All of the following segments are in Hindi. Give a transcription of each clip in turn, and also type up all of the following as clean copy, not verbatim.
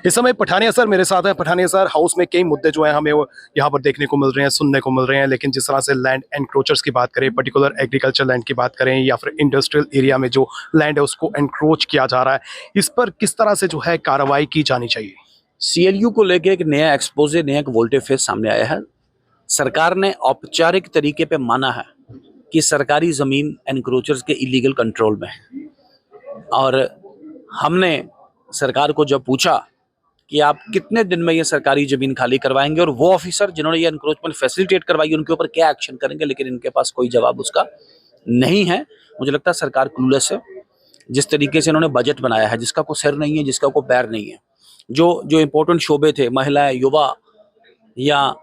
इस समय पठानिया सर मेरे साथ हैं। पठानिया सर, हाउस में कई मुद्दे जो हैं हमें वो यहाँ पर देखने को मिल रहे हैं, सुनने को मिल रहे हैं, लेकिन जिस तरह से लैंड एनक्रोचर्स की बात करें, पर्टिकुलर एग्रीकल्चर लैंड की बात करें या फिर इंडस्ट्रियल एरिया में जो लैंड है उसको एनक्रोच किया जा रहा है, इस पर किस तरह से जो है कार्रवाई की जानी चाहिए? सीएलयू को लेके एक नया एक्सपोजे, नया एक वोल्टे फेस सामने आया है। सरकार ने औपचारिक तरीके पे माना है कि सरकारी जमीन एनक्रोचर्स के इलीगल कंट्रोल में है। और हमने सरकार को जब पूछा कि आप कितने दिन में ये सरकारी जमीन खाली करवाएंगे और वो ऑफिसर जिन्होंने ये एनक्रोचमेंट फैसिलिटेट करवाई उनके ऊपर क्या एक्शन करेंगे, लेकिन इनके पास कोई जवाब उसका नहीं है। मुझे लगता है सरकार क्लूलेस है। जिस तरीके से इन्होंने बजट बनाया है, जिसका कोई सिर नहीं है, जिसका कोई पैर नहीं है, जो जो इम्पोर्टेंट शोबे थे, महिलाएं, युवा या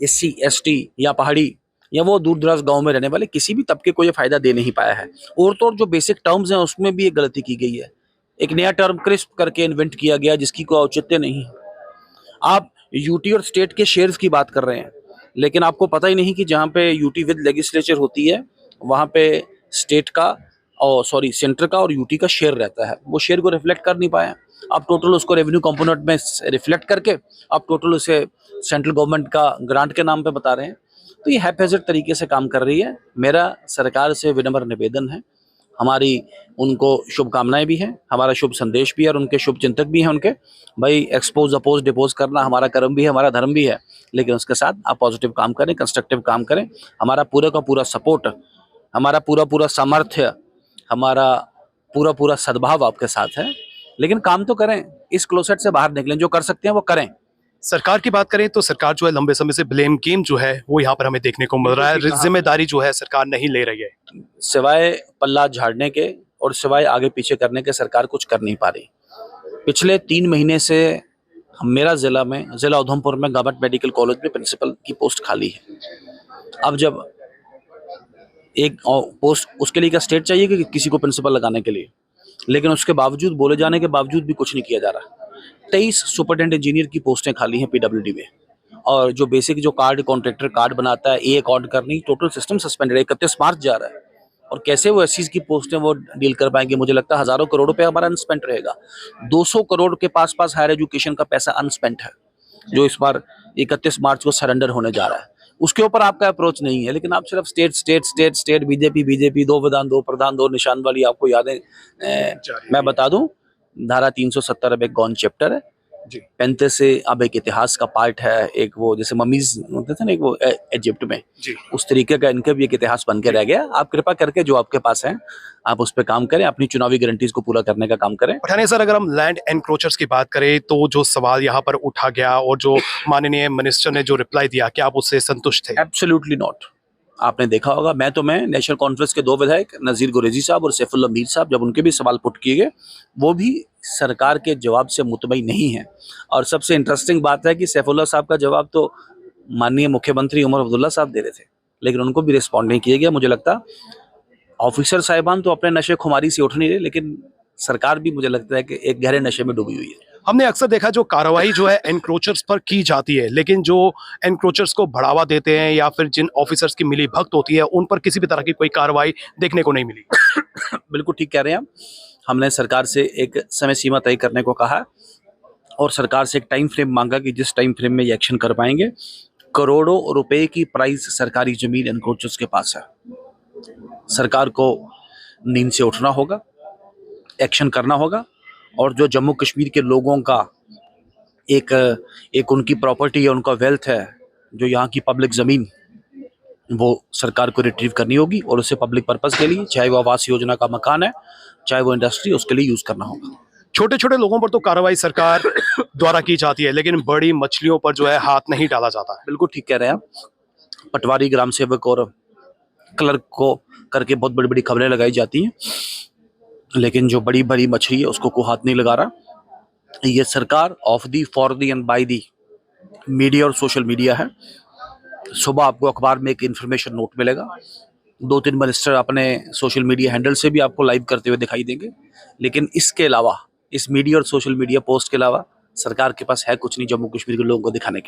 SC ST या पहाड़ी या वो दूर दराज गाँव में रहने वाले किसी भी तबके को ये फायदा दे नहीं पाया है। और तो और जो बेसिक टर्म्स हैं उसमें भी एक गलती की गई है। एक नया टर्म क्रिस्प करके इन्वेंट किया गया जिसकी कोई औचित्य नहीं है। आप यूटी और स्टेट के शेयर्स की बात कर रहे हैं, लेकिन आपको पता ही नहीं कि जहाँ पे यूटी विद लेजिस्लेचर होती है वहाँ पे स्टेट का और सेंटर का और यूटी का शेयर रहता है। वो शेयर को रिफ्लेक्ट कर नहीं पाया। आप टोटल उसको रेवेन्यू कंपोनेंट में रिफ्लेक्ट करके आप टोटल उसे सेंट्रल गवर्नमेंट का ग्रांट के नाम पे बता रहे हैं। तो ये हैपेजेड तरीके से काम कर रही है। मेरा सरकार से विनम्र निवेदन है, हमारी उनको शुभकामनाएं भी हैं, हमारा शुभ संदेश भी है और उनके शुभ चिंतक भी हैं उनके। भाई एक्सपोज अपोज डिपोज करना हमारा कर्म भी है, हमारा धर्म भी है, लेकिन उसके साथ आप पॉजिटिव काम करें, कंस्ट्रक्टिव काम करें। हमारा पूरा का पूरा सपोर्ट, हमारा पूरा सामर्थ्य, हमारा पूरा सद्भाव आपके साथ है। लेकिन काम तो करें, इस क्लोसेट से बाहर निकलें, जो कर सकते हैं वो करें। सरकार की बात करें तो सरकार जो है लंबे समय से ब्लेम गेम जो है वो यहाँ पर हमें देखने को मिल रहा है। जिम्मेदारी जो है सरकार नहीं ले रही है। सिवाय पल्ला झाड़ने के और सिवाय आगे पीछे करने के सरकार कुछ कर नहीं पा रही। पिछले 3 महीने से मेरा जिला उधमपुर में गवर्नमेंट मेडिकल कॉलेज में प्रिंसिपल की पोस्ट खाली है। अब जब एक पोस्ट उसके लिए क्या स्टेट चाहिए कि किसी को प्रिंसिपल लगाने के लिए, लेकिन उसके बावजूद, बोले जाने के बावजूद भी कुछ नहीं किया जा रहा। 23 सुपरिटेंडेंट इंजीनियर की पोस्टें खाली हैं PWD में, और जो बेसिक जो कार्ड कॉन्ट्रैक्टर कार्ड बनाता है, ए अकाउंट करनी, टोटल सिस्टम सस्पेंडेड है। 31 मार्च जा रहा है और कैसे वो SCs की पोस्टें वो डील कर पाएंगे? मुझे लगता है हजारों करोड़ रुपए हमारा अनस्पेंट रहेगा। 200 करोड़ के पास हायर एजुकेशन का पैसा अनस्पेंट है, जो इस बार 31 मार्च को सरेंडर होने जा रहा है। उसके ऊपर आपका अप्रोच नहीं है, लेकिन आप सिर्फ स्टेट बीजेपी, 2 विधान 2 प्रधान 2 निशान वाली आपको यादें। मैं बता दूं, धारा 370 अब एक गॉन चैप्टर है जी। 35 से अब एक इतिहास का पार्ट है। एक वो जैसे मम्मीज होते थे ना, एक वो इजिप्ट में जी, उस तरीके का इनका भी एक इतिहास बन के रह गया। आप कृपा करके जो आपके पास है आप उस पर काम करें, अपनी चुनावी गारंटीज को पूरा करने का काम करें। पठानिया सर, अगर हम लैंड एनक्रोचर्स की बात करें तो जो सवाल यहाँ पर उठा गया और जो माननीय मिनिस्टर ने जो रिप्लाई दिया, क्या आप उससे संतुष्ट थे? Absolutely not. आपने देखा होगा, मैं नेशनल कॉन्फ्रेंस के 2 विधायक नजीर गुरेजी साहब और सैफुल्लाह मीर साहब, जब उनके भी सवाल पुट किए गए, वो भी सरकार के जवाब से मुतमईन नहीं है। और सबसे इंटरेस्टिंग बात है कि सैफुल्लाह साहब का जवाब तो माननीय मुख्यमंत्री उमर अब्दुल्ला साहब दे रहे थे, लेकिन उनको भी रिस्पॉन्ड नहीं किया गया। मुझे लगता ऑफिसर साहिबान तो अपने नशे खुमारी से उठ नहीं रहे, लेकिन सरकार भी मुझे लगता है कि एक गहरे नशे में डूबी हुई है। हमने अक्सर देखा जो कार्रवाई जो है एनक्रोचर्स पर की जाती है, लेकिन जो एनक्रोचर्स को बढ़ावा देते हैं या फिर जिन ऑफिसर्स की मिली भगत होती है उन पर किसी भी तरह की कोई कार्रवाई देखने को नहीं मिली। बिल्कुल ठीक कह रहे हैं आप। हमने सरकार से एक समय सीमा तय करने को कहा और सरकार से एक टाइम फ्रेम मांगा कि जिस टाइम फ्रेम में ये एक्शन कर पाएंगे। करोड़ों रुपए की प्राइस सरकारी जमीन एनक्रोचर्स के पास है। सरकार को नींद से उठना होगा, एक्शन करना होगा, और जो जम्मू कश्मीर के लोगों का एक उनकी प्रॉपर्टी है, उनका वेल्थ है, जो यहाँ की पब्लिक ज़मीन, वो सरकार को रिट्रीव करनी होगी और उसे पब्लिक पर्पस के लिए, चाहे वो आवास योजना का मकान है, चाहे वो इंडस्ट्री, उसके लिए यूज़ करना होगा। छोटे छोटे लोगों पर तो कार्रवाई सरकार द्वारा की जाती है, लेकिन बड़ी मछलियों पर जो है हाथ नहीं डाला जाता है। बिल्कुल ठीक कह रहे हैं आप। पटवारी, ग्राम सेवक और क्लर्क को करके बहुत बड़ी बड़ी खबरें लगाई जाती हैं, लेकिन जो बड़ी बड़ी मछली है उसको कोई हाथ नहीं लगा रहा। ये सरकार of the, for the and by the media और सोशल मीडिया है। सुबह आपको अखबार में एक इन्फॉर्मेशन नोट मिलेगा, 2-3 मिनिस्टर अपने सोशल मीडिया हैंडल से भी आपको लाइव करते हुए दिखाई देंगे, लेकिन इसके अलावा, इस मीडिया और सोशल मीडिया पोस्ट के अलावा सरकार के पास है कुछ नहीं जम्मू कश्मीर के लोगों को दिखाने के लिए।